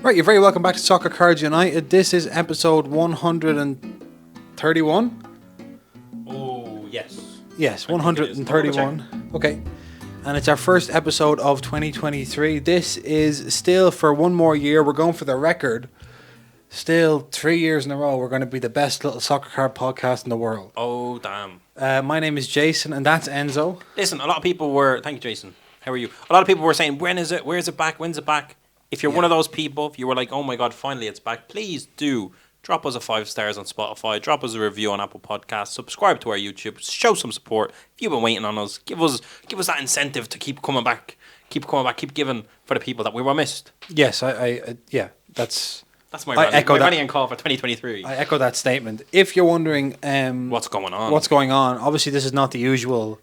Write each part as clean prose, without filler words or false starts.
Right, you're very welcome back to Soccer Cards United. This is episode 131. Oh, yes. Yes, 131. Okay. And it's our first episode of 2023. This is still for one more year. We're going for the record. Still 3 years in a row, we're going to be the best little soccer card podcast in the world. Oh, damn. My name is Jason, and that's Enzo. Listen, a lot of people were... Thank you, Jason. How are you? A lot of people were saying, when is it? Where's it back? When's it back? If you're one of those people, if you were like, oh my God, finally it's back, please do drop us a 5 stars on Spotify, drop us a review on Apple Podcasts, subscribe to our YouTube, show some support. If you've been waiting on us, give us that incentive to keep coming back, keep giving for the people that we were missed. Yes, that's my rallying call for 2023. I echo that statement. If you're wondering what's going on, obviously this is not the usual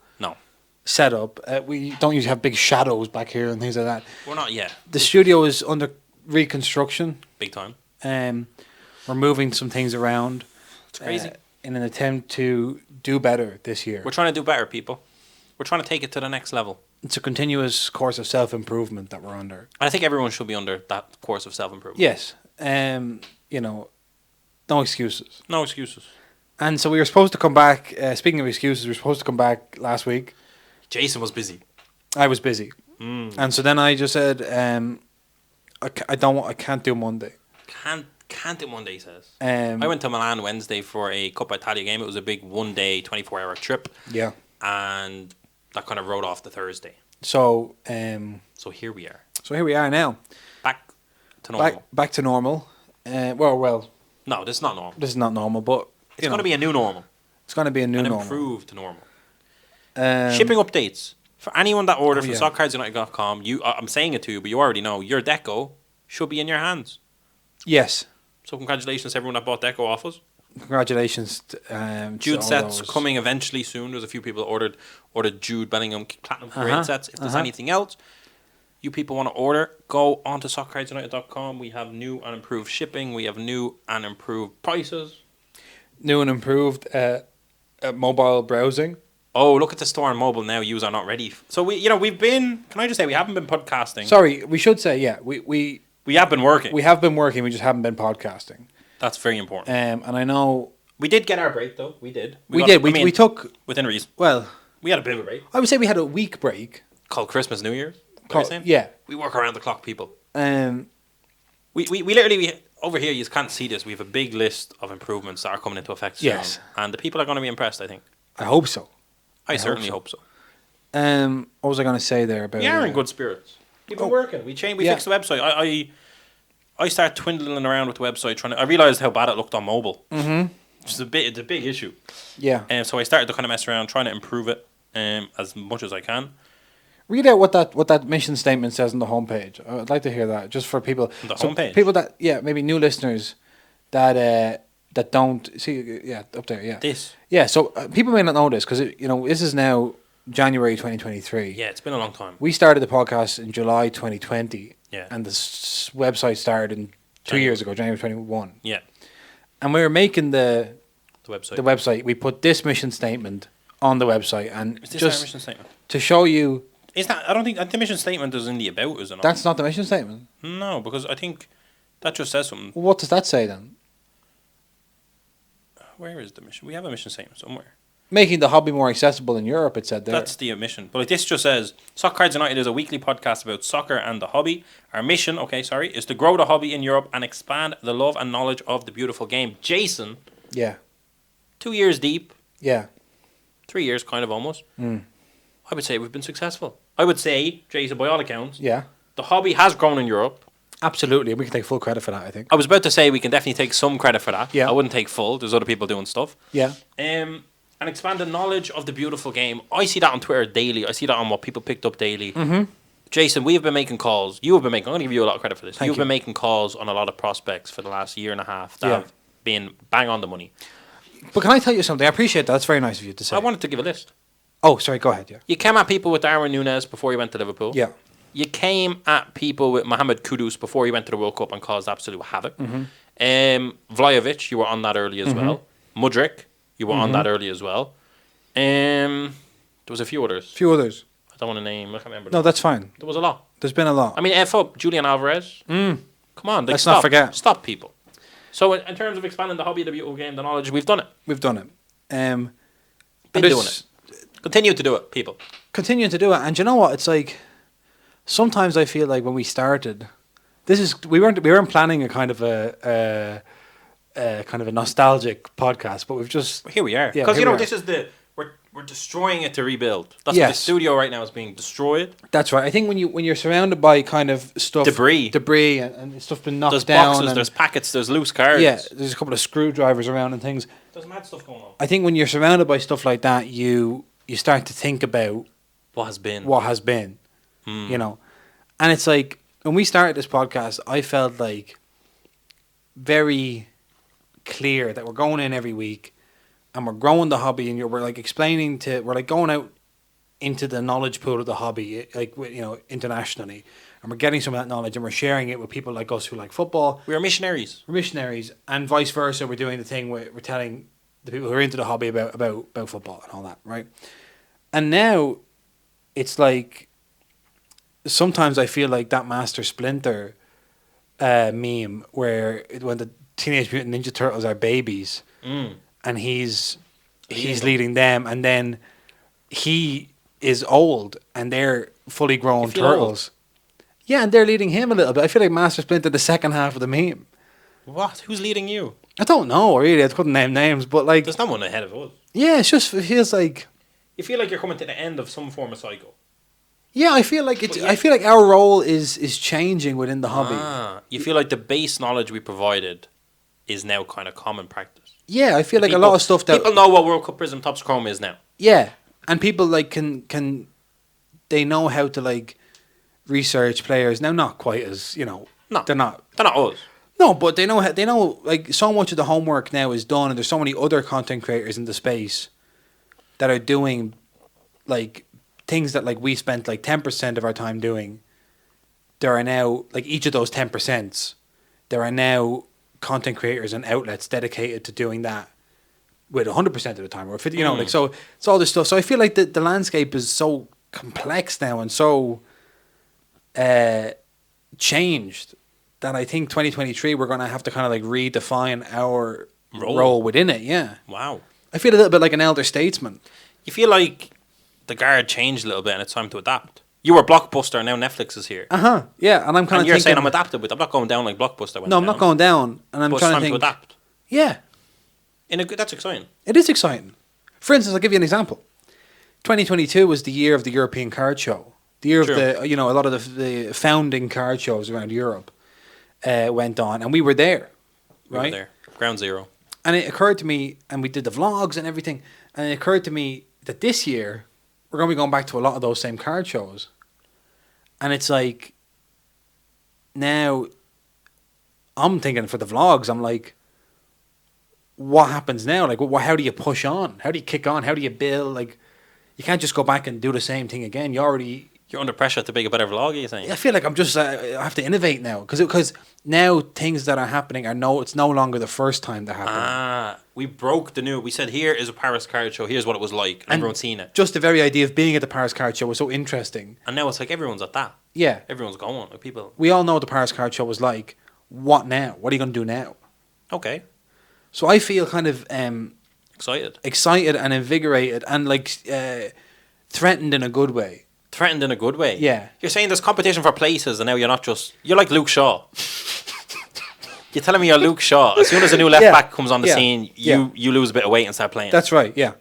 setup. We don't usually have big shadows back here and things like that. We're not yet. The studio is under reconstruction. Big time. We're moving some things around. It's crazy. In an attempt to do better this year. We're trying to do better, people. We're trying to take it to the next level. It's a continuous course of self-improvement that we're under. I think everyone should be under that course of self-improvement. Yes. No excuses. No excuses. And so we were supposed to come back, speaking of excuses, we were supposed to come back last week. Jason was busy. I was busy. And so then I just said, I can't do Monday. Can't do Monday, he says. I went to Milan Wednesday for a Coppa Italia game. It was a big 1-day, 24-hour trip. Yeah. And that kind of rode off the Thursday. So here we are. So here we are now. Back to normal. Back to normal. Well. No, this is not normal. This is not normal, but it's going to be a new normal. It's going to be a new normal. An improved normal. Shipping updates. For anyone that ordered from SoccerCardsUnited.com, I'm saying it to you, but you already know, your deco should be in your hands. Yes. So congratulations to everyone that bought deco off us. Congratulations. Jude sets coming eventually soon. There's a few people that ordered Jude Bellingham Platinum Parade sets. If there's anything else you people want to order, go on to SoccerCardsUnited.com. We have new and improved shipping. We have new and improved prices. New and improved mobile browsing. Oh, look at the store on mobile now. Yous are not ready. So we've been. Can I just say we haven't been podcasting? Sorry, we should say we have been working. We have been working. We just haven't been podcasting. That's very important. And I know we did get our break though. We did. We took within reason. Well, we had a bit of a break. I would say we had a week break called Christmas New Year. Yeah, we work around the clock, people. We literally over here. You can't see this. We have a big list of improvements that are coming into effect soon. Yes, and the people are going to be impressed. I think. I hope so. I certainly hope so. What was I going to say there about? We are in good spirits. We've been working. We fixed the website. I started twiddling around with the website I realised how bad it looked on mobile. Mm-hmm. It's a big issue. Yeah. So I started to kind of mess around, trying to improve it as much as I can. Read out what that mission statement says on the homepage. I'd like to hear that, just for people. The homepage. People that maybe new listeners that don't see up there This. Yeah, so people may not know this because this is now January 2023. Yeah, it's been a long time. We started the podcast in July 2020. Yeah. And the website started in 2 years ago, January 21. Yeah. And we were making the website. We put this mission statement on the website, and is this just our mission statement? To show you. Is that? I don't think the mission statement is in the about, is it not? That's not the mission statement. No, because I think that just says something. Well, what does that say then? Where is the mission? We have a mission statement somewhere. Making the hobby more accessible in Europe, it said there. That's the mission. But this just says, Soccer Cards United is a weekly podcast about soccer and the hobby. Our mission, is to grow the hobby in Europe and expand the love and knowledge of the beautiful game. Jason. Yeah. 2 years deep. Yeah. 3 years, kind of almost. I would say we've been successful. I would say, Jason, by all accounts, the hobby has grown in Europe. Absolutely. We can take full credit for that, I think. I was about to say we can definitely take some credit for that. Yeah. I wouldn't take full. There's other people doing stuff. Yeah. And expand the knowledge of the beautiful game. I see that on Twitter daily. I see that on what people picked up daily. Mm-hmm. Jason, we have been making calls. You have been making... I'm going to give you a lot of credit for this. You've been making calls on a lot of prospects for the last year and a half that have been bang on the money. But can I tell you something? I appreciate that. That's very nice of you to say. I wanted to give a list. Oh, sorry. Go ahead, yeah. You came at people with Darwin Núñez before you went to Liverpool. Yeah. You came at people with Mohamed Kudus before you went to the World Cup and caused absolute havoc. Mm-hmm. Vlahovic, you were on that early as well. Mudryk, you were on that early as well. There was a few others. I don't want to name. I can't remember. No, that's fine. There was a lot. There's been a lot. I mean, F up, Julian Alvarez. Come on, like, Let's not forget. Stop, people. So in terms of expanding the hobby, the beautiful game, the knowledge, we've done it. We've done it. Been doing it. Continue to do it, people. Continuing to do it, and you know what? It's like sometimes I feel like when we started, we weren't planning a kind of a nostalgic podcast, but we've just Here we are. Because this is we're destroying it to rebuild. That's why the studio right now is being destroyed. That's right. I think when you're surrounded by kind of stuff, debris and stuff been knocked down. There's boxes, there's packets, there's loose cards. Yeah, there's a couple of screwdrivers around and things. There's mad stuff going on. I think when you're surrounded by stuff like that, you start to think about what has been. You know, and it's like when we started this podcast, I felt like very clear that we're going in every week and we're growing the hobby, and we're like we're like going out into the knowledge pool of the hobby, like, you know, internationally, and we're getting some of that knowledge and we're sharing it with people like us who like football. We are missionaries. We're missionaries, and vice versa. We're doing the thing where we're telling the people who are into the hobby about football and all that, right? And now it's like sometimes I feel like that Master Splinter meme where when the Teenage Mutant Ninja Turtles are babies and he's leading them, and then he is old and they're fully grown turtles. Yeah, and they're leading him a little bit. I feel like Master Splinter the second half of the meme. What? Who's leading you? I don't know, really. I couldn't name names, but like there's no one ahead of us. Yeah, it feels like you feel like you're coming to the end of some form of cycle. Yeah, I feel like I feel like our role is changing within the hobby. You feel like the base knowledge we provided is now kind of common practice. Yeah, I feel like a lot of stuff that people know what World Cup Prism Tops Chrome is now. Yeah, and people like can they know how to like research players now? Not quite as No, they're not us. No, but they know like so much of the homework now is done, and there's so many other content creators in the space that are doing like things that like we spent like 10% of our time doing. There are now like each of those 10%. There are now content creators and outlets dedicated to doing that with 100% of the time, or 50, like so. It's all this stuff. So I feel like the landscape is so complex now and so changed that I think 2023 we're going to have to kind of like redefine our role within it. Yeah. Wow. I feel a little bit like an elder statesman. You feel like the guard changed a little bit and it's time to adapt. You were Blockbuster, now Netflix is here. Yeah, and I'm kind of you're saying I'm adapted with. I'm not going down like Blockbuster. No, I'm not going down, and I'm trying to think. To adapt. Yeah. That's exciting. It is exciting. For instance, I'll give you an example. 2022 was the year of the European card show. The year of the, a lot of the founding card shows around Europe went on, and we were there, right? We were there. Ground zero. And it occurred to me, and we did the vlogs and everything, and it occurred to me that this year we're going to be going back to a lot of those same card shows. And it's like, now I'm thinking for the vlogs, I'm like, what happens now? Like, how do you push on? How do you kick on? How do you build? Like, you can't just go back and do the same thing again. You're under pressure to make a better vlog, are you saying? I feel like I'm just, I have to innovate now. Because now things that are happening it's no longer the first time they're happening. We broke the new, we said, here is a Paris card show, here's what it was like, and everyone's seen it. Just the very idea of being at the Paris card show was so interesting. And now it's like everyone's at that. Yeah. Everyone's going, like people. We all know what the Paris card show was like. What now? What are you going to do now? Okay. So I feel kind of excited and invigorated and like threatened in a good way. Threatened in a good way? Yeah. You're saying there's competition for places and now you're like Luke Shaw. You're telling me you're Luke Shaw. As soon as a new left back comes on the scene, you lose a bit of weight and start playing. That's right, yeah.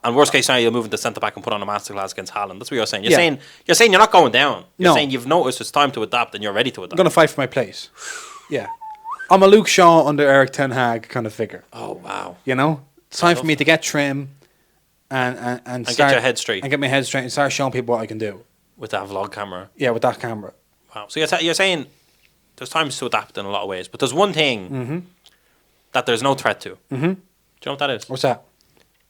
And worst case scenario, you'll move into centre back and put on a masterclass against Haaland. That's what you're saying. You're saying you're not going down. You're saying you've noticed it's time to adapt and you're ready to adapt. I'm going to fight for my place. Yeah. I'm a Luke Shaw under Eric Ten Hag kind of figure. Oh, wow. It's time for me to get trim and start, get your head straight. And get my head straight and start showing people what I can do. With that vlog camera. Yeah, with that camera. Wow. So you're saying there's times to adapt in a lot of ways, but there's one thing that there's no threat to. Do you know what that is? What's that?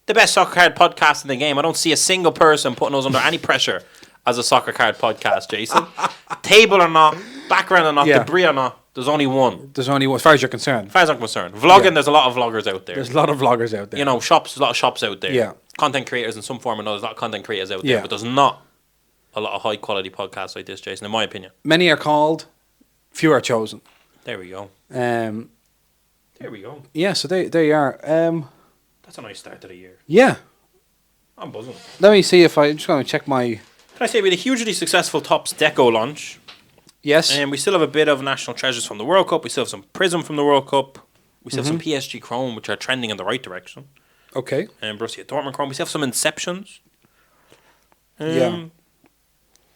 The best soccer card podcast in the game. I don't see a single person putting us under any pressure as a soccer card podcast, Jason. Table or not, background or not, debris or not, there's only one. There's only one, as far as you're concerned. As far as I'm concerned. Vlogging, there's a lot of vloggers out there. There's a lot of vloggers out there. Shops, a lot of shops out there. Yeah. Content creators in some form or another, there's a lot of content creators out there, but there's not a lot of high quality podcasts like this, Jason, in my opinion. Many are called, few are chosen. There we go. There we go. Yeah, so there you are. That's a nice start to the year. Yeah. I'm buzzing. Let me see if I'm just going to check my... Can I say we had a hugely successful Topps Deco launch? Yes. And we still have a bit of National Treasures from the World Cup. We still have some Prism from the World Cup. We still have some PSG Chrome, which are trending in the right direction. Okay. And Borussia Dortmund Chrome. We still have some Inceptions. Yeah.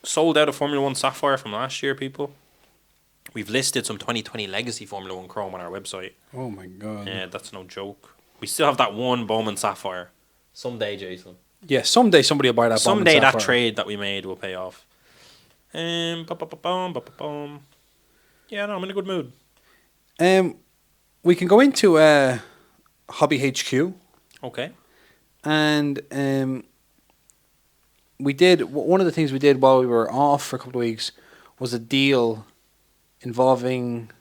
Sold out of Formula 1 Sapphire from last year, people. We've listed some 2020 Legacy Formula 1 Chrome on our website. Oh, my God. Yeah, that's no joke. We still have that one Bowman Sapphire. Someday, Jason. Yeah, someday somebody will buy that. Someday that Sapphire. trade that we made will pay off. Yeah, no, I'm in a good mood. We can go into Hobby HQ. Okay. And we did... One of the things we did while we were off for a couple of weeks was a deal involving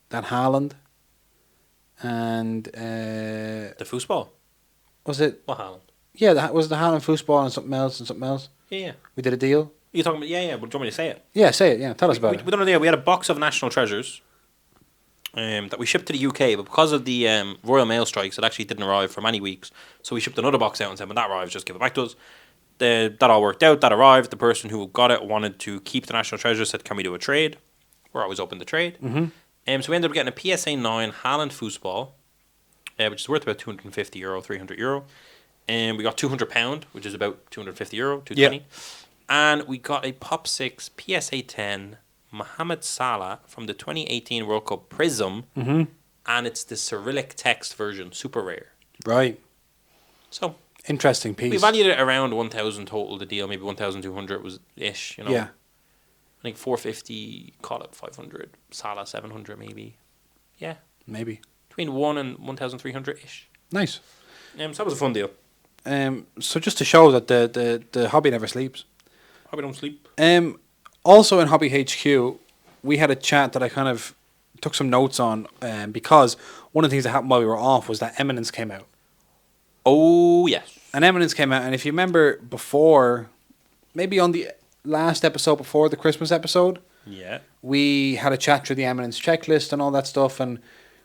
that Haaland and... The foosball? Was it... What Haaland? Yeah, that was the Haaland foosball and something else. Yeah. We did a deal. You're talking about... Yeah, but do you want me to say it? Yeah, say it. Yeah, tell us about we it. We done a deal. We had a box of National Treasures that we shipped to the UK, but because of the Royal Mail strikes, it actually didn't arrive for many weeks. So we shipped another box out and said, when that arrives, just give it back to us. That all worked out. That arrived. The person who got it wanted to keep the National Treasures, said, can we do a trade? We're always open to trade. Mm-hmm. So we ended up getting a PSA 9 Haaland foosball, which is worth about €250, €300. And we got £200, which is about €250, €220. Yeah. And we got a Pop 6 PSA 10 Mohamed Salah from the 2018 World Cup Prism. Mm-hmm. And it's the Cyrillic text version, super rare. Right. So interesting piece. we valued it around 1,000 total, the deal, maybe 1,200 was ish, you know. Yeah. I think 450, call it 500, Salah 700 maybe. Yeah. Maybe. Between 1 and 1,300 ish. Nice. So that was a fun deal. So just to show that the hobby never sleeps. Hobby don't sleep. Also in Hobby HQ, we had a chat that I kind of took some notes on because one of the things that happened while we were off was that Eminence came out. Oh, yes. And Eminence came out, and if you remember before, maybe on the last episode before the Christmas episode, Yeah. we had a chat through the Eminence checklist and all that stuff, and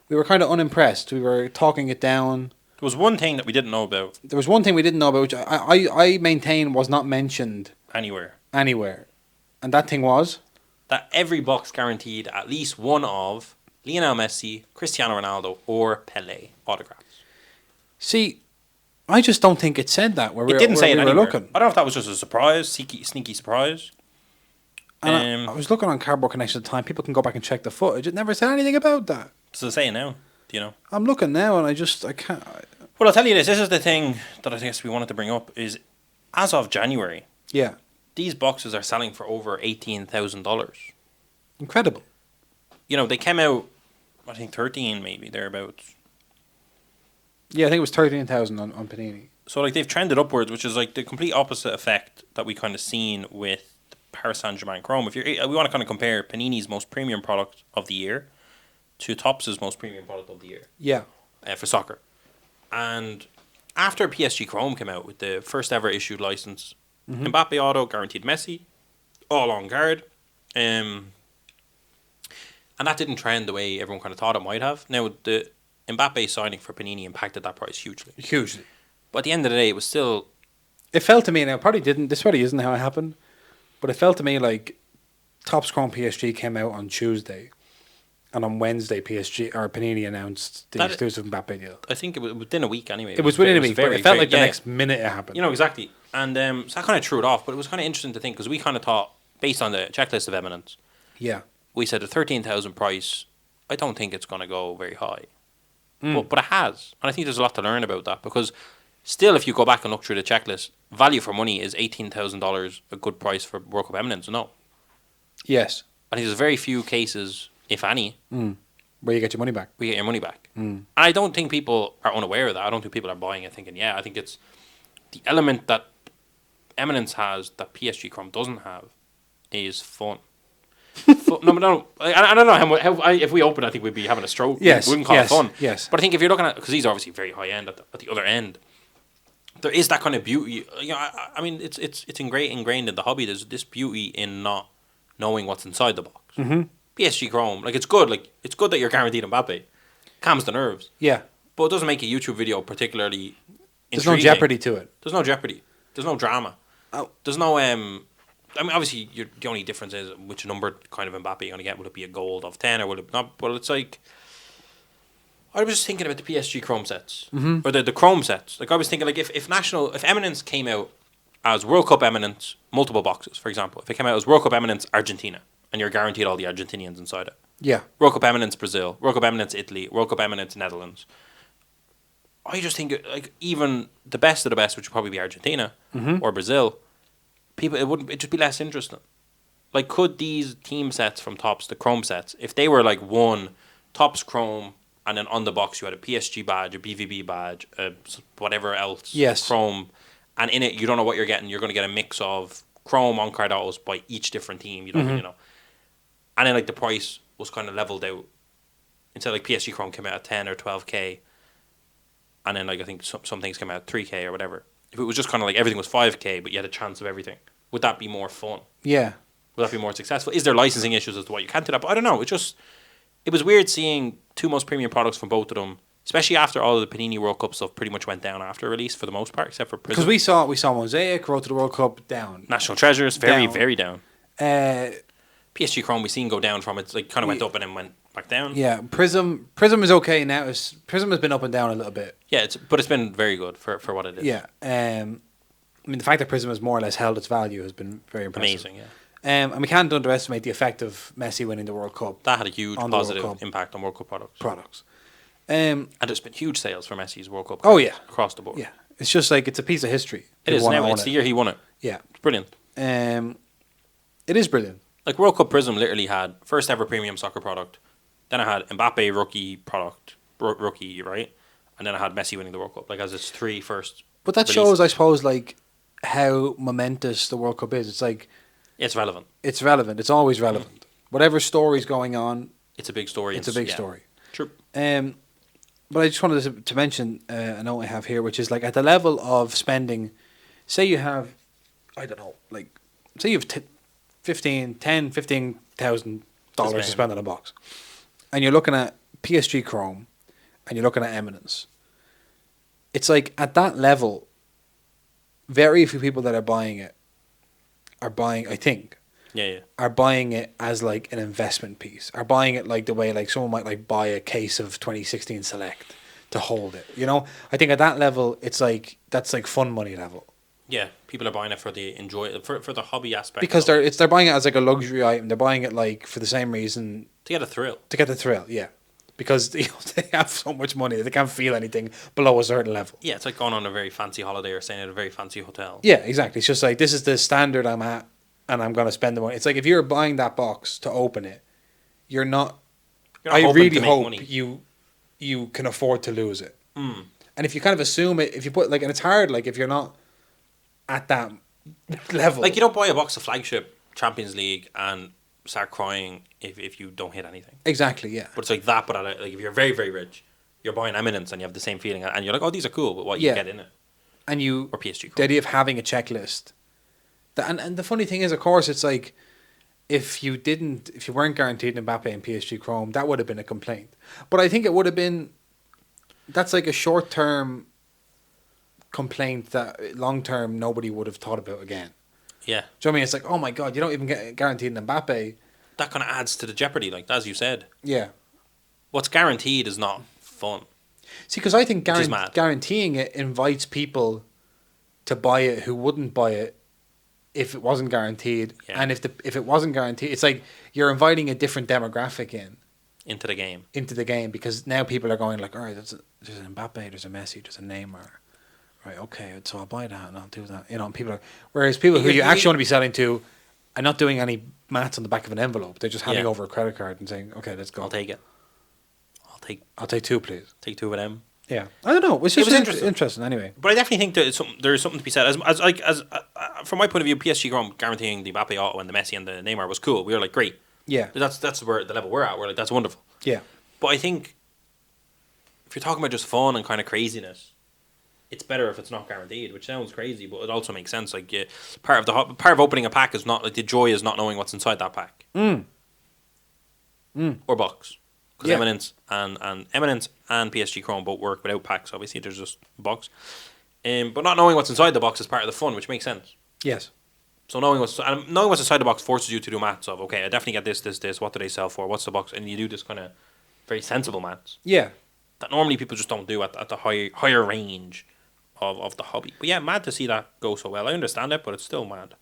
we were kind of unimpressed. We were talking it down. There was one thing that we didn't know about. There was one thing we didn't know about, which I maintain was not mentioned Anywhere. And that thing was? That every box guaranteed at least one of Lionel Messi, Cristiano Ronaldo, or Pele autographs. See, I just don't think it said that. It didn't say it anywhere. Looking. I don't know if that was just a surprise, sneaky surprise. And I was looking on Cardboard Connection at the time. People can go back and check the footage. It never said anything about that. Does it say it now? Do you know? I'm looking now, and I can't. Well, I'll tell you this. This is the thing that I guess we wanted to bring up is, as of January, yeah, these boxes are selling for over $18,000. Incredible. You know, they came out, I think 13 maybe, thereabouts. Yeah, I think it was 13,000 on Panini. So, like, they've trended upwards, which is, like, the complete opposite effect that we kind of seen with the Paris Saint-Germain Chrome. We want to kind of compare Panini's most premium product of the year to Topps' most premium product of the year. Yeah. For soccer. And after PSG Chrome came out with the first ever issued license, Mbappe Auto guaranteed Messi, all on guard. And that didn't trend the way everyone kind of thought it might have. Now, the Mbappe signing for Panini impacted that price hugely. Hugely. But at the end of the day, it was still... It felt to me, now it probably didn't, this probably isn't how it happened, but it felt to me like Topps Chrome PSG came out on Tuesday, and on Wednesday PSG or Panini announced the exclusive Mbappe deal. I think it was within a week anyway. It was within a week, but it felt like the next minute it happened. You know, exactly. And so that kind of threw it off, but it was kind of interesting to think, because we kind of thought, based on the checklist of Eminence, yeah, we said a 13,000 price, I don't think it's going to go very high. But it has. And I think there's a lot to learn about that, because still, if you go back and look through the checklist, value for money is $18,000 a good price for World Cup Eminence? No. Yes. I think there's very few cases, if any, where you get your money back. where you get your money back. And I don't think people are unaware of that. I don't think people are buying it thinking, I think it's the element that Eminence has that PSG Chrome doesn't have is fun. No. I don't know how if we open, I think we'd be having a stroke. Yes, we wouldn't call it fun. Yes. But I think if you're looking at, because these are obviously very high end at the other end, there is that kind of beauty. You know, I mean, it's ingrained in the hobby. There's this beauty in not knowing what's inside the box. PSG Chrome, like it's good. Like it's good that you're guaranteed Mbappe. Calms the nerves. Yeah. But it doesn't make a YouTube video particularly There's no intriguing. jeopardy to it. There's no jeopardy. There's no drama. Oh. There's no I mean, obviously, the only difference is which number kind of Mbappe you're gonna get. Will it be a gold of 10 or will it not? Well, it's like I was just thinking about the PSG Chrome sets or the Chrome sets. Like I was thinking, like if Eminence came out as World Cup Eminence, multiple boxes, for example. If it came out as World Cup Eminence Argentina, and you're guaranteed all the Argentinians inside it. Yeah. World Cup Eminence Brazil, World Cup Eminence Italy, World Cup Eminence Netherlands. I just think like even the best of the best, which would probably be Argentina or Brazil, it'd just be less interesting. Like, could these team sets from Topps, the Chrome sets, if they were like one Topps Chrome, and then on the box you had a PSG badge, a BVB badge, whatever else, yes, Chrome, and in it you don't know what you're getting. You're going to get a mix of Chrome on card autos by each different team. You don't, you know, and then like the price was kind of leveled out. Instead, like PSG Chrome came out at 10 or 12k, and then like I think some things came out at 3k or whatever. If it was just kind of like everything was 5k, but you had a chance of everything, would that be more fun? Yeah. Would that be more successful? Is there licensing issues as to why you can't do that? But I don't know. It was weird seeing two most premium products from both of them, especially after all of the Panini World Cup stuff pretty much went down after release for the most part, except for Prism. Because we saw Mosaic, Road to the World Cup, down. National Treasures, very, down. very down. PSG Chrome, we've seen go down from it. Like, kind of went up and then went back down. Yeah, Prism is okay now. Prism has been up and down a little bit. Yeah, but it's been very good for what it is. Yeah. I mean, the fact that Prism has more or less held its value has been very impressive. Amazing, yeah. And we can't underestimate the effect of Messi winning the World Cup. That had a huge positive impact on World Cup products. And there's been huge sales for Messi's World Cup cards across the board. Yeah. It's just like, it's a piece of history. It is now. It's the year he won it. Yeah. It's brilliant. It is brilliant. Like, World Cup Prism literally had first ever premium soccer product. Then I had Mbappe rookie product, rookie, right? And then I had Messi winning the World Cup. Like, as its three first. But that shows, I suppose, like, how momentous the World Cup is. It's like... It's relevant. It's relevant. It's always relevant. Whatever story's going on... It's a big story. It's a big story. True. But I just wanted to mention a note I have here, which is, like, at the level of spending... Say you have... I don't know. Like, say you have $15,000 to spend on a box. And you're looking at PSG Chrome. And you're looking at Eminence. It's like, at that level, very few people that are buying it are buying it as like an investment piece. Are buying it like the way like someone might like buy a case of 2016 Select to hold it. You know, I think at that level, it's like that's like fun money level. Yeah, people are buying it for the for the hobby aspect. Because they're buying it as like a luxury item. They're buying it like for the same reason, to get a thrill. Yeah. Because they have so much money, they can't feel anything below a certain level. Yeah, it's like going on a very fancy holiday or staying at a very fancy hotel. Yeah, exactly. It's just like, this is the standard I'm at, and I'm going to spend the money. It's like, if you're buying that box to open it, you're not I really hope you can afford to lose it. And if you kind of assume it, if you put, like, and it's hard, like, if you're not at that level. Like, you don't buy a box of flagship Champions League and start crying if you don't hit anything. Exactly, yeah. But it's like that, but like if you're very, very rich, you're buying Eminence and you have the same feeling, and you're like, oh, these are cool, but what you get in it. And or PSG. The idea of having a checklist. And the funny thing is, of course, it's like, if you weren't guaranteed Mbappe and PSG Chrome, that would have been a complaint. But I think it would have been, that's like a short-term complaint that long-term nobody would have thought about again. Yeah. Do you know what I mean? It's like, oh my God, you don't even get guaranteed Mbappe. That kind of adds to the jeopardy, like, as you said. Yeah. What's guaranteed is not fun. See, because I think guaranteeing it invites people to buy it who wouldn't buy it if it wasn't guaranteed. Yeah. And if it wasn't guaranteed, it's like you're inviting a different demographic into the game. Because now people are going like, all right, there's an Mbappe, there's a Messi, there's a Neymar. Right, okay, so I'll buy that and I'll do that. You know, whereas people who you actually want to be selling to are not doing any maths on the back of an envelope. They're just handing over a credit card and saying, okay, let's go. I'll take it. I'll take two, please. Take two of them. Yeah, I don't know. It's just interesting anyway. But I definitely think that there's something to be said. As from my point of view, PSG Chrome guaranteeing the Mbappe auto and the Messi and the Neymar was cool. We were like, great. Yeah, that's where the level we're at. We're like, that's wonderful. Yeah, but I think if you're talking about just fun and kind of craziness, it's better if it's not guaranteed, which sounds crazy, but it also makes sense. Like, part of opening a pack is not, like, the joy is not knowing what's inside that pack. or box. Because Yeah. Eminence and PSG Chrome both work without packs. Obviously, there's just a box. But not knowing what's inside the box is part of the fun, which makes sense. Yes. So knowing what's inside the box forces you to do maths of, okay, I definitely get this. What do they sell for? What's the box? And you do this kind of very sensible maths Yeah. that normally people just don't do at the higher range of the hobby. But yeah, mad to see that go so well. I understand it, but it's still mad.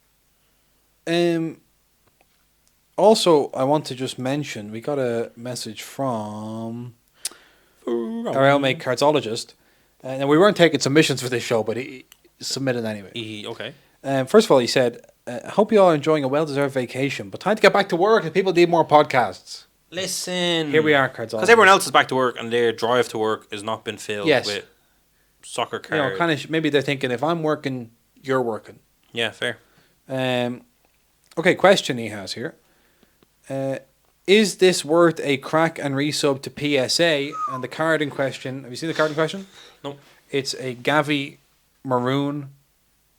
Also, I want to just mention we got a message from our LMA cardsologist, and we weren't taking submissions for this show, but he submitted anyway. Okay. First of all, he said, "I hope you all are enjoying a well-deserved vacation, but time to get back to work, and people need more podcasts." Listen. Here we are, cardsologist. Because everyone else is back to work, and their drive to work has not been filled Yes. with soccer You cards. know, kind of maybe they're thinking, if I'm working, you're working. Yeah, fair. Okay, question he has here. Is this worth a crack and resub to PSA? And the card in question, have you seen the card in question? No. It's a Gavi Maroon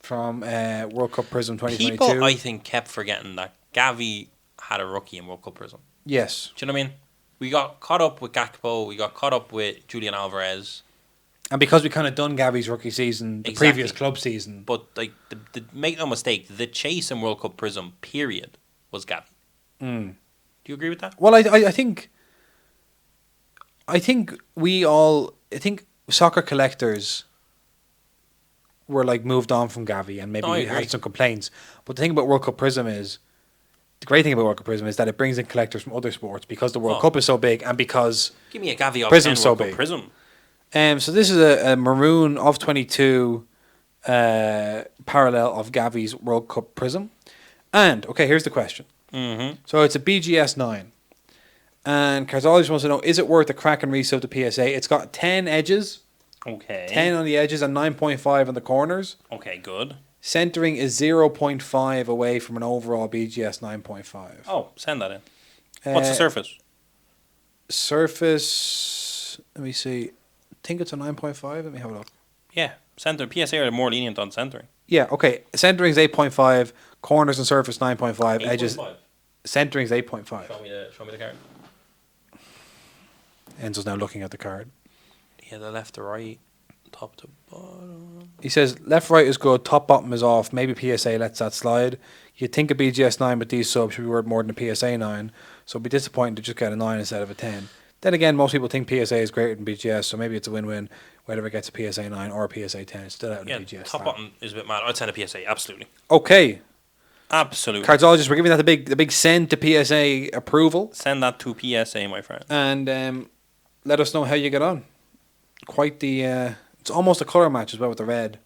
from World Cup Prism 2022. People, I think, kept forgetting that Gavi had a rookie in World Cup Prism. Yes. Do you know what I mean? We got caught up with Gakpo. We got caught up with Julian Alvarez. And because we kind of done Gavi's rookie season, the previous club season. But like, the make no mistake, the chase in World Cup Prism, period, was Gavi. Mm. Do you agree with that? Well, I think soccer collectors were like moved on from Gavi, and maybe No, I we agree. had some complaints. But the thing about World Cup Prism is, the great thing about World Cup Prism is that it brings in collectors from other sports because the World Cup is so big, and because Give me a Gavi off Prism's 10 so World Cup big. Prism. So this is a maroon of 22 parallel of Gavi's World Cup Prism. And, okay, here's the question. Mm-hmm. So it's a BGS 9. And Carzologist wants to know, is it worth a crack and resub to PSA? It's got 10 edges, Okay. 10 on the edges and 9.5 on the corners. Okay, good. Centering is 0.5 away from an overall BGS 9.5. Oh, send that in. What's the surface? Surface, let me see. I think it's a 9.5. Let me have a look. Yeah, center. PSA are more lenient on centering. Yeah, okay. Centering is 8.5. Corners and surface 9.5. Edges. 8.5. Centering is 8.5. Show me the card. Enzo's now looking at the card. Yeah, the left to right, top to bottom. He says left right is good, top bottom is off. Maybe PSA lets that slide. You'd think a BGS 9 with these subs should be worth more than a PSA 9, so it'd be disappointing to just get a 9 instead of a 10. Then again, most people think PSA is greater than BGS, so maybe it's a win-win whether it gets a PSA 9 or a PSA 10. It's still out in Yeah, the BGS. top bottom is a bit mad. I'd send a PSA, absolutely. Okay, Absolutely. Cardsologist, we're giving that the big send to PSA approval, Send that to PSA, my friend. and let us know how you get on. Quite the it's almost a colour match as well with the red.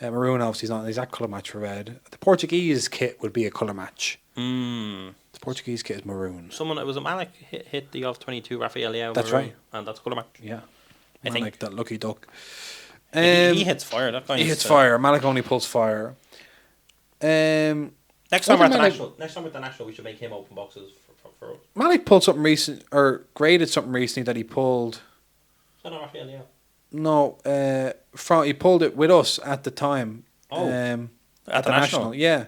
Maroon obviously is not an exact colour match for red. The Portuguese kit would be a colour match. Mm. The Portuguese kit is maroon. Someone, it was a Malik hit the off 22 Rafael Leao. That's maroon, right. And that's colour match. Yeah, I think. Malik, that lucky duck. He hits fire. That guy He is, hits fire. Malik only pulls fire. Next time What we're at did the national, we should make him open boxes for us. Malik pulled something recent, or graded something recently that he pulled. Is that not Rafael Leao? No, he pulled it with us at the time. Oh, at the national. Yeah.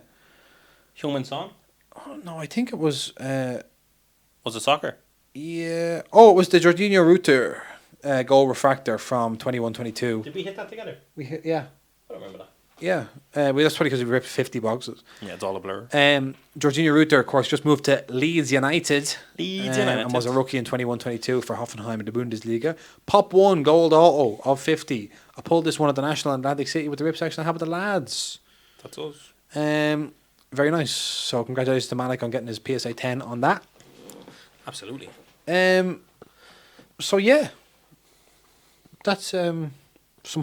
Human Son? Oh, no, I think it was. Was it soccer? Yeah. Oh, it was the Jorginho Rutter goal refractor from 21-22. Did we hit that together? Yeah. I don't remember that. Yeah. That's probably because we ripped 50 boxes. Yeah, it's all a blur. Jorginho Rutter, of course, just moved to Leeds United. Leeds United. And was a rookie in 21-22 for Hoffenheim in the Bundesliga. Pop 1 gold auto of 50. I pulled this one at the National in Atlantic City with the rip section. How about the lads? That's us. Very nice. So congratulations to Malik on getting his PSA 10 on that. Absolutely. So yeah. That's some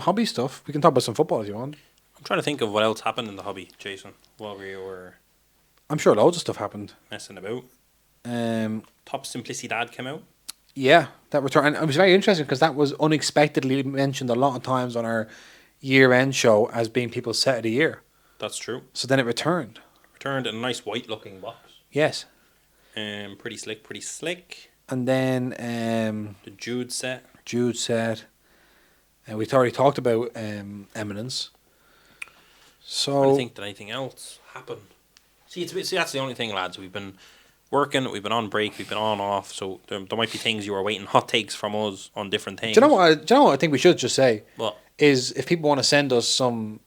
hobby stuff. We can talk about some football if you want. I'm trying to think of what else happened in the hobby, Jason, while we were I'm sure loads of stuff happened. messing about. Top Simplicidad came out. Yeah, that return. And it was very interesting because that was unexpectedly mentioned a lot of times on our year-end show as being people's set of the year. That's true. So then it returned. Returned in a nice white-looking box. Yes. Pretty slick. And then The Jude set. Jude said, we've already talked about Eminence. I So think that anything else happened. See, that's the only thing, lads. We've been working, we've been on break, we've been on off, so there might be things you are waiting hot takes from us on different things. Do you know what I think we should just say? What? Is if people want to send us some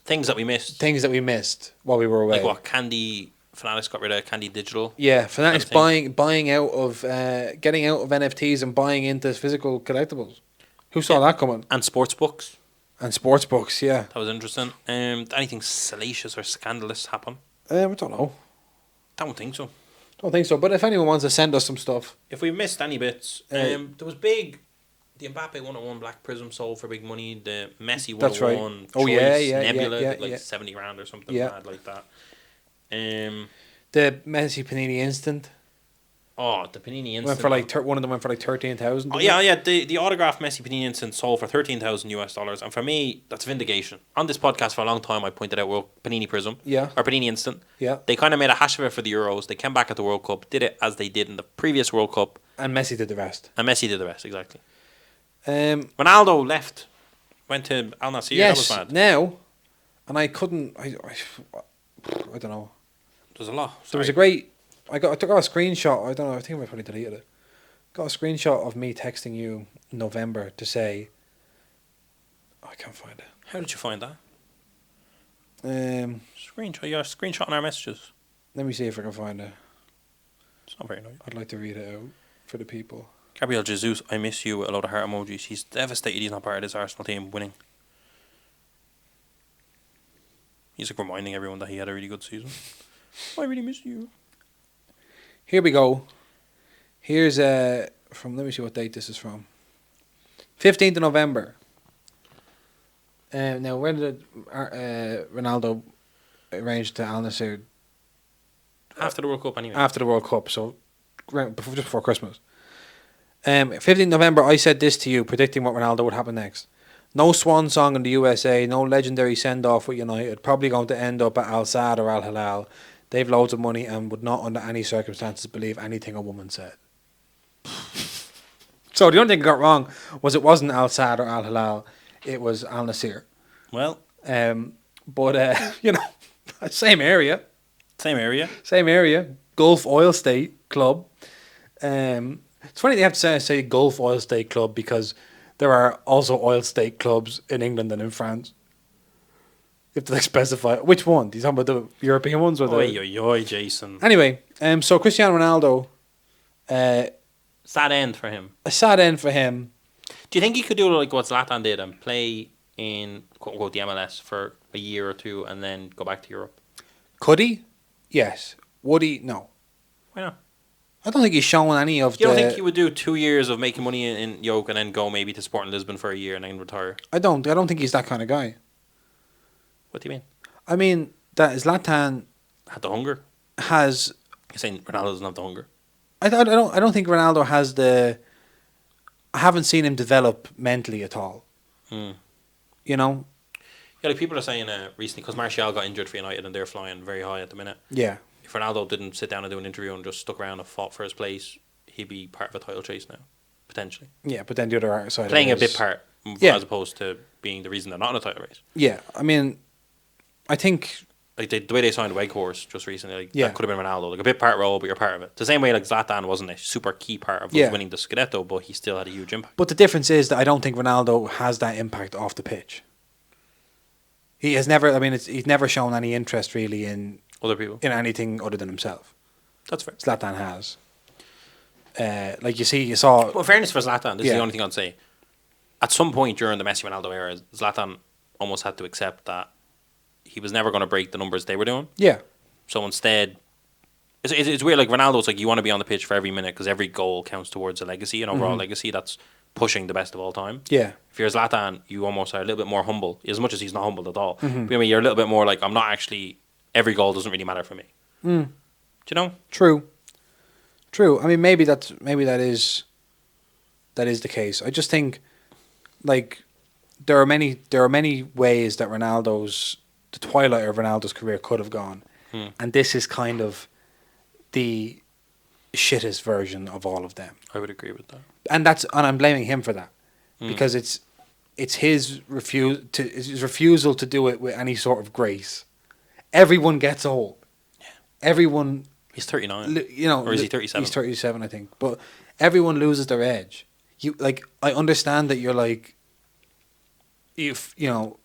things that we missed. Things that we missed while we were away. Like what? Candy Fanatics got rid of Candy Digital. Yeah, Fanatics buying out of getting out of NFTs and buying into physical collectibles. Who saw that coming? And sports books. And sports books, yeah. That was interesting. Did anything salacious or scandalous happen? I don't know. Don't think so. Don't think so. But if anyone wants to send us some stuff, if we missed any bits, there was big. The Mbappe 101 Black Prism sold for big money. The Messi 101 That's right. Nebula like 70 grand or something mad like that. The Messi Panini Instant. Oh, the Panini Instant went for like one of them went for like 13,000. Oh yeah. The autographed Messi Panini Instant sold for $13,000 and for me that's vindication. On this podcast for a long time I pointed out Panini Prism, or Panini Instant. Yeah, they kind of made a hash of it for the Euros. They came back at the World Cup, did it as they did in the previous World Cup, and Messi did the rest. Exactly. Ronaldo left, went to Al Nassr. Yes, that was mad. Now, and I couldn't. I don't know. There's a lot. Sorry. There was a great. I took a screenshot. I don't know. I think I probably deleted it. Got a screenshot of me texting you in November to say. I can't find it. How did you find that? Screenshot. You're screenshotting our messages. Let me see if I can find it. It's not very nice. I'd like to read it out for the people. Gabriel Jesus, I miss you. A load of heart emojis. He's devastated he's not part of this Arsenal team winning. He's like reminding everyone that he had a really good season. I really miss you. Here we go. Here's from. Let me see what date this is from. 15th of November. Now, when did Ronaldo arrange to Al Nassr? After the World Cup, anyway. After the World Cup, so just before Christmas. 15th November, I said this to you, predicting what Ronaldo would happen next. No swan song in the USA, no legendary send-off with United, probably going to end up at Al Sadd or Al Hilal. They've loads of money and would not under any circumstances believe anything a woman said. So the only thing I got wrong was it wasn't Al Sadd or Al Hilal, it was Al Nassr. Well. But, same area. Same area. Gulf Oil State Club. It's funny they have to say Gulf Oil State Club because there are also oil state clubs in England and in France. You have to specify which one. Do you talking about the European ones or the? Oi, Jason. Anyway, so Cristiano Ronaldo. Sad end for him. A sad end for him. Do you think he could do like what Zlatan did and play in quote unquote the MLS for a year or two and then go back to Europe? Could he? Yes. Would he? No. Why not? I don't think he's shown any of. You don't think he would do 2 years of making money in Yoke and then go maybe to Sporting Lisbon for a year and then retire? I don't think he's that kind of guy. What do you mean? I mean that Zlatan had the hunger. You're saying Ronaldo doesn't have the hunger? I don't think Ronaldo has the. I haven't seen him develop mentally at all. You know. Yeah, like people are saying recently because Martial got injured for United and they're flying very high at the minute. Yeah. If Ronaldo didn't sit down and do an interview and just stuck around and fought for his place, he'd be part of a title chase now, potentially. Yeah, but then the other side playing a bit part, as opposed to being the reason they're not in a title race. Yeah, I mean, I think like the way they signed Weghorst just recently, that could have been Ronaldo, like a bit part role, but you're part of it. The same way like Zlatan wasn't a super key part of winning the Scudetto, but he still had a huge impact. But the difference is that I don't think Ronaldo has that impact off the pitch. He has never. I mean, he's never shown any interest really in other people, in anything other than himself. That's fair. Zlatan has. Like you saw. Well, fairness for Zlatan, this is the only thing I'd say. At some point during the Messi Ronaldo era, Zlatan almost had to accept that he was never going to break the numbers they were doing. Yeah. So instead, it's weird. Like Ronaldo's like you want to be on the pitch for every minute because every goal counts towards a legacy, an overall legacy that's pushing the best of all time. Yeah. If you're Zlatan, you almost are a little bit more humble, as much as he's not humble at all. But, I mean, you're a little bit more like I'm not actually. Every goal doesn't really matter for me. Do you know? True. I mean, maybe that is the case. I just think, like, there are many ways that the twilight of Ronaldo's career could have gone, and this is kind of the shittest version of all of them. I would agree with that, and I'm blaming him for that because it's his refusal to do it with any sort of grace. Everyone gets old. Yeah. Everyone. He's 39. You know, or is he 37? He's 37, I think. But everyone loses their edge. I understand that you're like, if you know,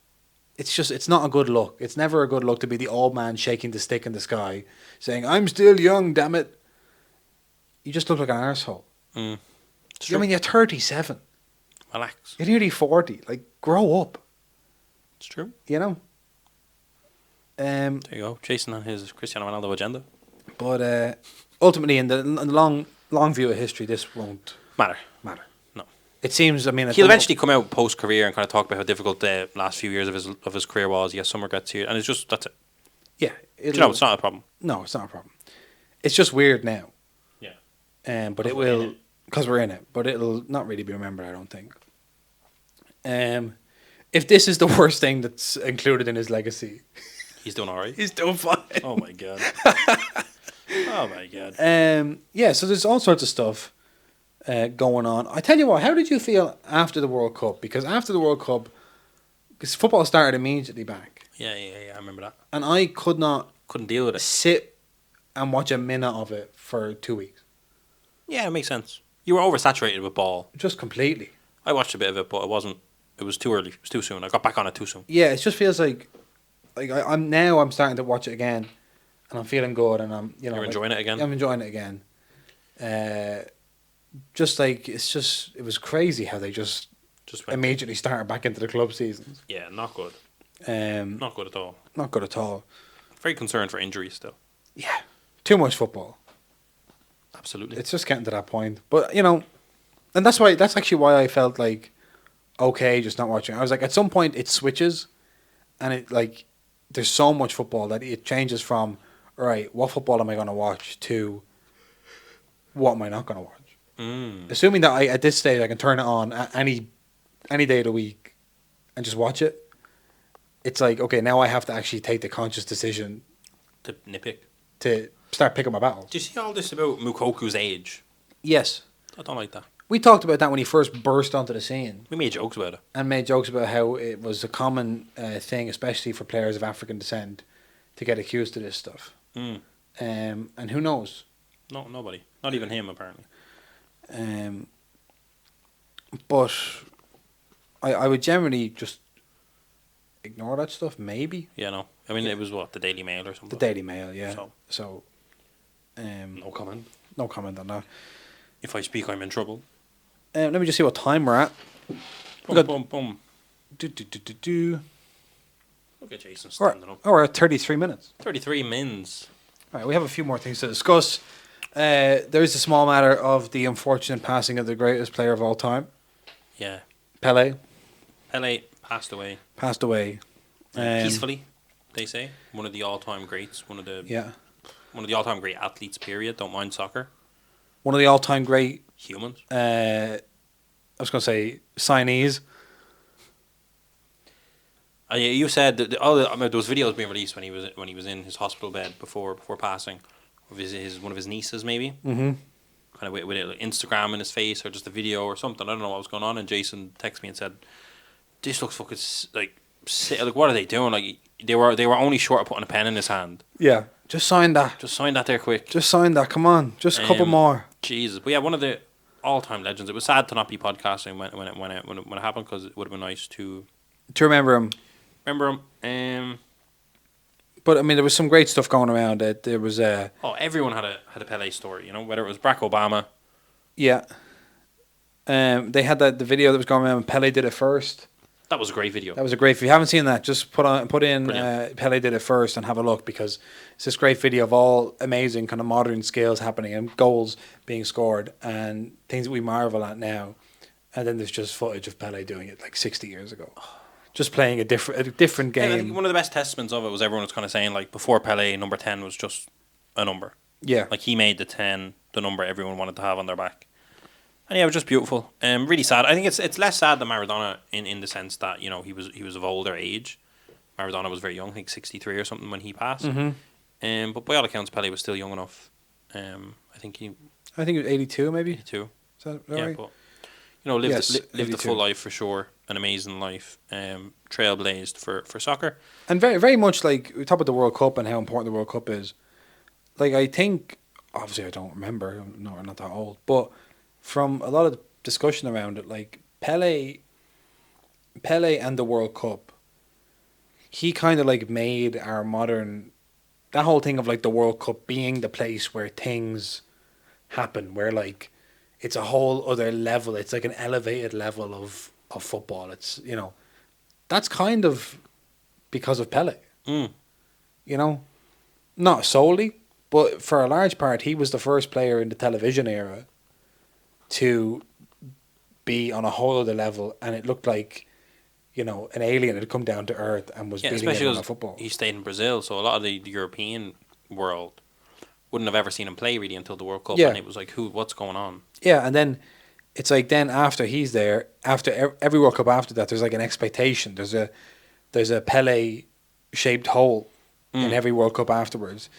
it's not a good look. It's never a good look to be the old man shaking the stick in the sky, saying, "I'm still young, damn it." You just look like an arsehole. Mm. I mean, you're 37. Relax. You're nearly 40. Like, grow up. It's true. You know. There you go. Jason on his Cristiano Ronaldo agenda. But ultimately, in the long view of history, this won't Matter. matter. No. It seems. I mean, He'll eventually come out post career and kind of talk about how difficult the last few years of his career was. He has some regrets here, and it's just that's it. Yeah. It's not a problem. No, it's not a problem. It's just weird now. Yeah. But it will, because we're in it. But it'll not really be remembered, I don't think. If this is the worst thing that's included in his legacy, he's doing all right. He's doing fine. Oh my god. Oh my god. Yeah. So there's all sorts of stuff going on. I tell you what. How did you feel after the World Cup? Because after the World Cup, because football started immediately back. Yeah. I remember that. And I couldn't deal with it. Sit and watch a minute of it for 2 weeks. Yeah, it makes sense. You were oversaturated with ball. Just completely. I watched a bit of it, but it wasn't. It was too early. It was too soon. I got back on it too soon. Yeah, it just feels like I'm starting to watch it again, and I'm feeling good, and You're enjoying it again. I'm enjoying it again. Just like it was crazy how they just immediately started back into the club seasons. Yeah, not good. Not good at all. Not good at all. Very concerned for injuries still. Yeah, too much football. Absolutely. It's just getting to that point, but and that's actually why I felt like okay, just not watching. I was like, at some point it switches, and it like there's so much football that it changes from all right, what football am I going to watch to what am I not going to watch? Assuming that at this stage I can turn it on any day of the week and just watch it. It's like, okay, now I have to actually take the conscious decision to nitpick, to start picking my battles. Do you see all this about Mukoku's age? Yes. I don't like that. We talked about that when he first burst onto the scene. We made jokes about it. And made jokes about how it was a common thing, especially for players of African descent, to get accused of this stuff. And who knows? No, nobody. Not even him, apparently. But I would generally just ignore that stuff, maybe. Yeah, no. I mean, it was what, the Daily Mail or something? The Daily Mail, yeah. So no comment. No comment on that. If I speak, I'm in trouble. Let me just see what time we're at. Boom. Look at Jason standing up. We're at 33 minutes. 33 mins. All right, we have a few more things to discuss. There is a small matter of the unfortunate passing of the greatest player of all time. Yeah. Pele passed away. Peacefully, they say. One of the all-time greats. One of the all-time great athletes, period. Don't mind soccer. One of the all-time great... humans. I was going to say signees. You said that there was videos being released when he was in his hospital bed before passing, of one of his nieces maybe. Mm-hmm. Kind of with Instagram in his face or just a video or something. I don't know what was going on. And Jason texted me and said, "This looks fucking like what are they doing? Like they were only short of putting a pen in his hand. Yeah, just sign that. Just sign that there quick. Just sign that. Come on, just a couple more. Jesus, but yeah, one of the all-time legends. It was sad to not be podcasting when it happened because it would have been nice to remember him. But I mean, there was some great stuff going around. There was everyone had a Pele story. Whether it was Barack Obama. Yeah. They had the video that was going around. Pele did it first. That was a great video. If you haven't seen that, just put in Pele did it first and have a look, because it's this great video of all amazing kind of modern skills happening and goals being scored and things that we marvel at now. And then there's just footage of Pele doing it like 60 years ago. Just playing a different game. Yeah, I think one of the best testaments of it was everyone was kind of saying, like, before Pele, number 10 was just a number. Yeah. Like, he made the 10 the number everyone wanted to have on their back. And yeah, it was just beautiful. Really sad. I think it's less sad than Maradona in the sense that, he was of older age. Maradona was very young, I think 63 or something when he passed. Mm-hmm. But by all accounts, Pele was still young enough. I think he was 82 maybe. 82. Is that right? But lived a full life for sure. An amazing life. Trailblazed for soccer. And very, very much like we talk about the World Cup and how important the World Cup is. Like, I think obviously I don't remember. I'm not that old, but from a lot of discussion around it, like Pele and the World Cup, he kind of like made our modern, that whole thing of like the World Cup being the place where things happen, where like it's a whole other level. It's like an elevated level of football. It's, you know, that's kind of because of Pele. Mm. You know, not solely, but for a large part, he was the first player in the television era to be on a whole other level, and it looked like, you know, an alien had come down to Earth and was beating Especially everyone because at football. he stayed in Brazil, so a lot of the European world wouldn't have ever seen him play really until the World Cup, Yeah. and it was like, what's going on? Yeah, and then it's like then after he's there, after every World Cup after that, there's like an expectation. There's a Pele shaped hole in every World Cup afterwards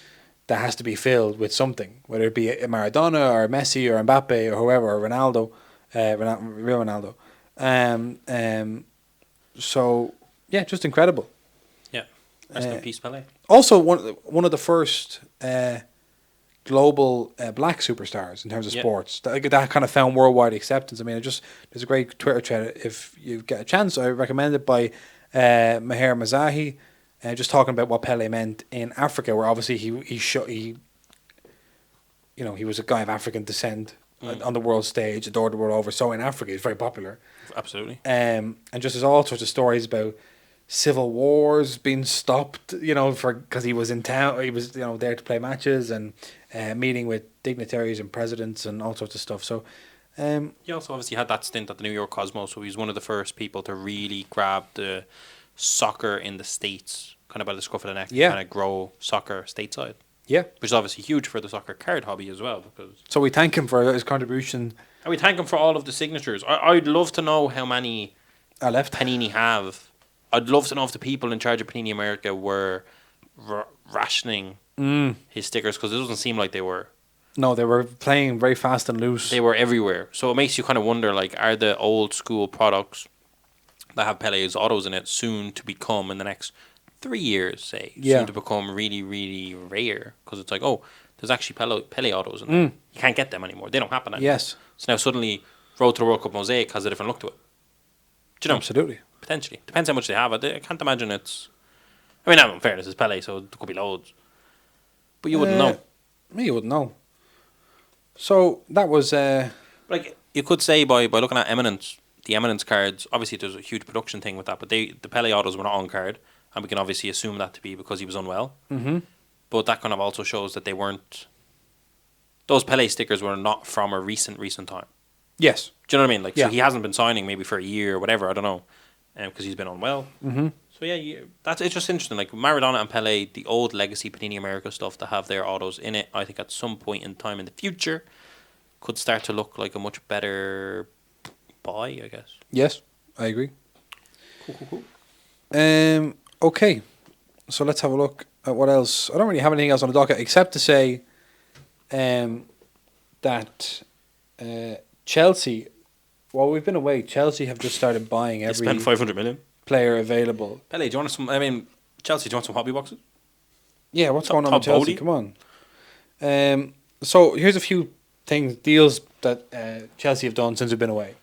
that has to be filled with something, whether it be a Maradona or Messi or Mbappe or whoever, or Ronaldo, real Ronaldo. So yeah, just incredible. Yeah, rest in peace, Pele. Also, one of the first global black superstars in terms of Yeah. sports that kind of found worldwide acceptance. I mean, there's a great Twitter thread if you get a chance. I recommend it by Maher Mazahi, just talking about what Pele meant in Africa, where obviously he was a guy of African descent on the world stage, adored the world over. So in Africa, he's very popular. Absolutely. And just there's all sorts of stories about civil wars being stopped, you know, because he was in town, he was, you know, there to play matches and meeting with dignitaries and presidents and all sorts of stuff. So, He also obviously had that stint at the New York Cosmos, so he's one of the first people to really grab the soccer in the States, kind of by the scruff of the neck, Yeah. kind of grow soccer stateside, yeah. which is obviously huge for the soccer card hobby as well. Because So we thank him for his contribution. and we thank him for all of the signatures. I'd love to know how many Left. Panini have. I'd love to know if the people in charge of Panini America were rationing his stickers, because it doesn't seem like they were. No, they were playing very fast and loose. They were everywhere. So it makes you kind of wonder, like, are the old school products that have Pele's autos in it soon to become, in the next 3 years, say, soon to become really, really rare? Because it's like, oh, there's actually Pele autos in there. You can't get them anymore. They don't happen anymore. Yes. So now suddenly, Road to the World Cup Mosaic has a different look to it. Do you know? Absolutely. Potentially. Depends how much they have. I can't imagine it's... I mean, in fairness, it's Pele, so there could be loads. But you wouldn't know. You wouldn't know. So that was... Like, you could say by looking at Eminence, the Eminence cards, obviously there's a huge production thing with that, but the Pele autos were not on card, and we can obviously assume that to be because he was unwell. Mm-hmm. But that kind of also shows that they weren't... Those Pele stickers were not from a recent time. Yes. Do you know what I mean? Like, Yeah. so he hasn't been signing maybe for a year or whatever, I don't know, because he's been unwell. Mm-hmm. So yeah, it's just interesting. Like Maradona and Pele, the old legacy Panini America stuff that have their autos in it, I think at some point in time in the future could start to look like a much better buy, I guess. Yes, I agree. Cool. Okay, so let's have a look at what else. I don't really have anything else on the docket except to say that Chelsea, while we've been away, Chelsea have just started buying They every spent 500 million. player available. Pele, do you want some? I mean, Chelsea, do you want some hobby boxes? Yeah, what's Top- going on top with Chelsea? Bodie? Come on. So here's a few deals that Chelsea have done since we've been away.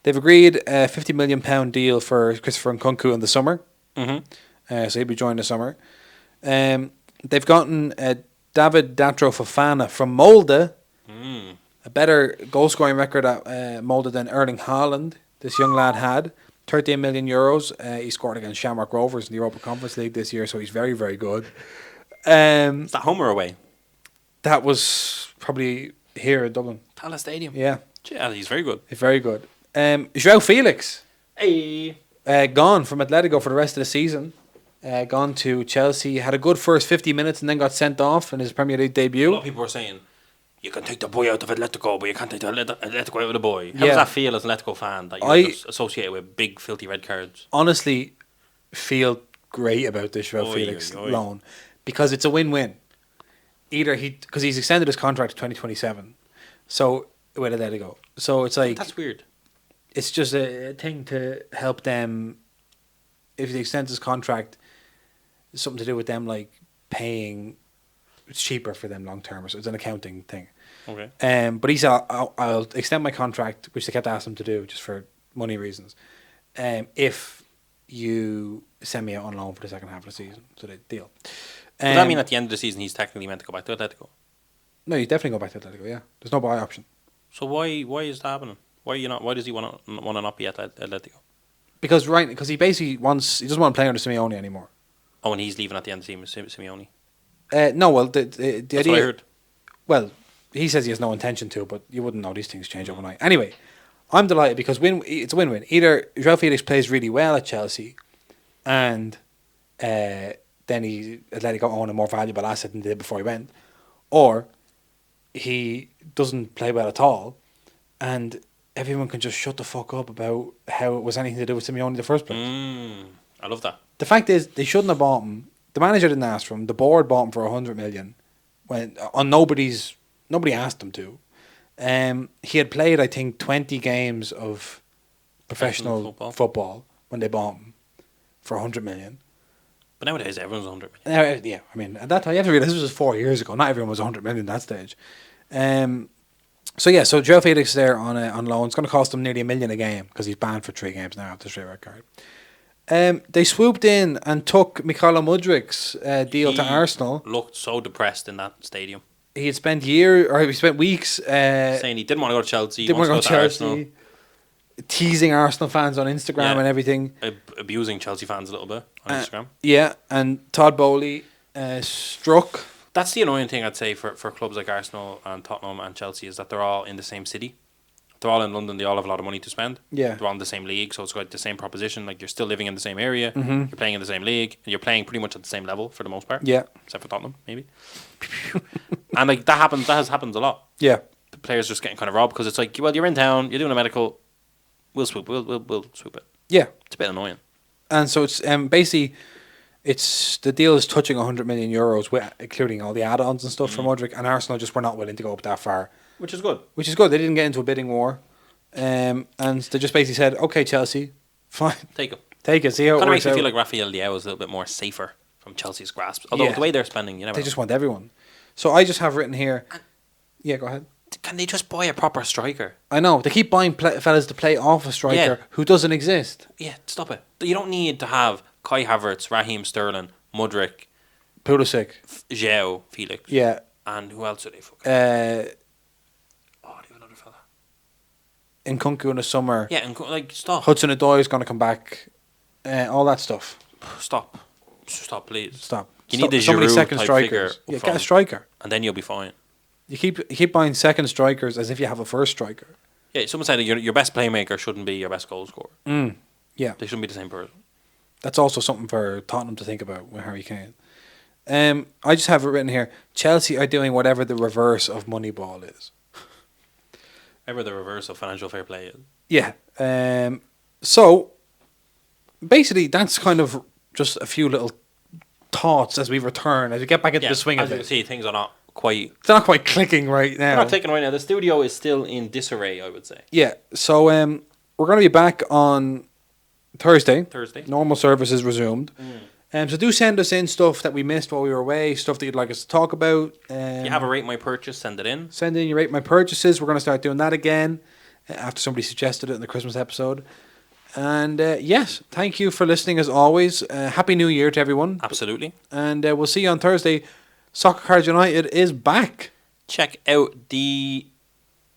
They've agreed a £50 million deal for Christopher Nkunku in the summer. Mm-hmm. So he'll be joining the summer. They've gotten David Datro Fofana from Molde. A better goal scoring record at Molde than Erling Haaland, this young lad had. 13 million euros. He scored against Shamrock Rovers in the Europa Conference League this year, so he's very, very good. Is that home or away? That was probably here in Dublin. Palace Stadium. Yeah, Yeah, he's very good. very good. João Felix, Hey. gone from Atletico for the rest of the season. Gone to Chelsea. Had a good first 50 minutes and then got sent off in his Premier League A lot debut. of people were saying, you can take the boy out of Atletico, but you can't take the Atletico out of the boy. How Yeah. does that feel as an Atletico fan that you're just associated with big, filthy red cards? Honestly, feel great about this João Oy, Felix oy, oy. loan because it's a win-win. Either because he's extended his contract to 2027, so with Atletico. So it's like That's weird. it's just a thing to help them. If he extends his contract, something to do with them like paying it's cheaper for them long term. So it's an accounting thing. Okay. But he said, I'll extend my contract, which they kept asking him to do just for money reasons, if you send me out on loan for the second half of the season. So they deal. Does that mean at the end of the season he's technically meant to go back to Atletico? No, you definitely go back to Atletico, yeah. There's no buy option. So why is that happening? Why does he want to not be at Atletico? Because he basically he doesn't want to play under Simeone anymore. Oh, and he's leaving at the end of the season, Simeone. No, well, the That's idea. what I heard. Well, he says he has no intention to, but you wouldn't know, these things change overnight. Anyway, I'm delighted because it's a win-win. Either João Felix plays really well at Chelsea, and then Atletico own a more valuable asset than they did before he went, or he doesn't play well at all, and everyone can just shut the fuck up about how it was anything to do with Simeone in the first place. I love that. The fact is, they shouldn't have bought him. The manager didn't ask for him. The board bought him for 100 million when nobody asked him to. He had played, I think, 20 games of professional football when they bought him for 100 million. But nowadays, everyone's 100 million. Yeah, I mean, at that time, you have to realize this was 4 years ago. Not everyone was 100 million at that stage. So João Felix there on loan. It's going to cost him nearly $1 million a game because he's banned for 3 games now after the straight red card. They swooped in and took Mykhailo Mudryk's deal to Arsenal. Looked so depressed in that stadium. He spent weeks saying he didn't want to go to Chelsea. Didn't want to go to Chelsea. Arsenal. Teasing Arsenal fans on Instagram and everything. Abusing Chelsea fans a little bit on Instagram. Yeah, and Todd Bowley struck. That's the annoying thing I'd say for clubs like Arsenal and Tottenham and Chelsea is that they're all in the same city. They're all in London. They all have a lot of money to spend. Yeah. They're all in the same league, so it's got the same proposition. Like, you're still living in the same area. Mm-hmm. You're playing in the same league. And you're playing pretty much at the same level for the most part. Yeah. Except for Tottenham, maybe. And, like, that has happened a lot. Yeah. The players just getting kind of robbed because it's like, well, you're in town. You're doing a medical. We'll swoop. We'll swoop it. Yeah. It's a bit annoying. And so it's basically... the deal is touching 100 million euros, including all the add-ons and stuff for Mudryk, and Arsenal just were not willing to go up that far. Which is good. They didn't get into a bidding war. And they just basically said, okay, Chelsea, fine. Take it. See how it works out. Kind of makes me feel like Rafael Leao is a little bit more safer from Chelsea's grasp. Although the way they're spending, you never know. They just want everyone. So I just have written here... Yeah, go ahead. Can they just buy a proper striker? I know. They keep buying fellas to play off a striker who doesn't exist. Yeah, stop it. You don't need to have Kai Havertz, Raheem Sterling, Mudryk, Pulisic, João Felix. Yeah. And who else are they fucking? They have another fella. Nkunku in the summer. Yeah, stop. Hudson-Odoi is going to come back. All that stuff. Stop, please. Stop. You need the somebody Giroud second type strikers. figure. Yeah, get a striker. And then you'll be fine. You keep buying second strikers as if you have a first striker. Yeah, someone said your best playmaker shouldn't be your best goal scorer. Yeah. They shouldn't be the same person. That's also something for Tottenham to think about with Harry Kane. I just have it written here. Chelsea are doing whatever the reverse of Moneyball is. Ever the reverse of financial fair play is. Yeah. So, basically, that's kind of just a few little thoughts as we return, as we get back into the swing of it. As you can see, things are not quite... It's not quite clicking right now. They're not clicking right now. The studio is still in disarray, I would say. Yeah. So, we're going to be back on Thursday. Normal services resumed. So do send us in stuff that we missed while we were away, stuff that you'd like us to talk about. If you have a Rate My Purchase, send it in. Send in your Rate My Purchases. We're going to start doing that again after somebody suggested it in the Christmas episode. And yes, thank you for listening as always. Happy New Year to everyone. Absolutely. And we'll see you on Thursday. Soccer Cards United is back. Check out the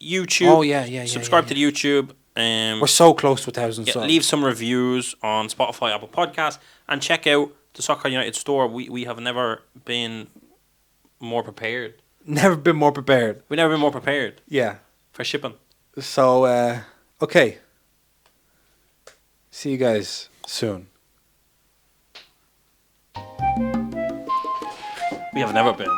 YouTube. Oh, yeah. Subscribe to the YouTube. We're so close to 1,000 subs. Leave some reviews on Spotify, Apple Podcasts, and check out the Soccer United store. We have never been more prepared. Never been more prepared. We've never been more prepared. Yeah. For shipping. So, okay. See you guys soon. We have never been